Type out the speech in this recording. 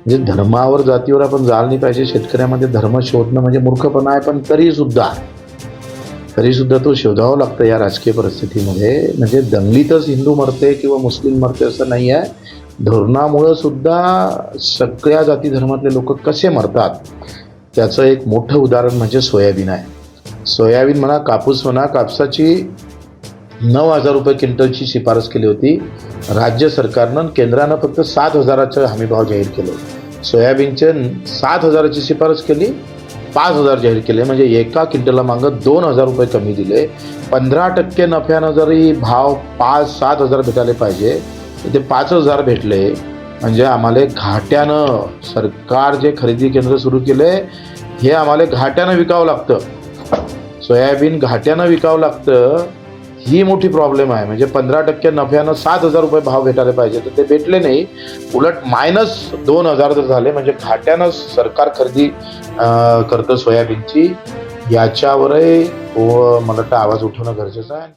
म्हणजे धर्मावर जातीवर आपण जाल नाही पाहिजे. शेतकऱ्यामध्ये धर्म शोधणं म्हणजे मूर्खपणा आहे, पण तरीसुद्धा तो शोधावं लागतं या राजकीय परिस्थितीमध्ये. म्हणजे दंगलीतच हिंदू मरते किंवा मुस्लिम मरते असं नाही आहे. धोरणामुळं सुद्धा सगळ्या जाती धर्मातले लोक कसे मरतात त्याचं एक मोठं उदाहरण म्हणजे सोयाबीन आहे. सोयाबीन म्हणा, कापूस म्हणा, कापसाची 9,000 रुपये क्विंटलची शिफारस केली होती राज्य सरकारनं. केंद्रानं फक्त 7,000चं हमीभाव जाहीर केले. सोयाबीनचे 7,000ची शिफारस केली, 5,000 जाहीर केले. म्हणजे एका क्विंटलला मागं 2,000 रुपये कमी दिले. 15% नफ्यानं जरी भाव 5-7,000 भेटायला पाहिजे, ते 5,000 भेटले. म्हणजे आम्हाला घाट्यानं सरकार जे खरेदी केंद्र सुरू केले हे आम्हाला घाट्यानं विकावं लागतं. सोयाबीन घाट्यानं विकावं लागतं, ही मोठी प्रॉब्लेम आहे. म्हणजे 15% नफ्यानं 7,000 रुपये भाव भेटायला पाहिजे, तर ते भेटले नाही. उलट -2,000 जर झाले, म्हणजे घाट्यानं सरकार खरेदी करतं सोयाबीनची. याच्यावरही मला वाटतं आवाज उठवणं गरजेचं आहे.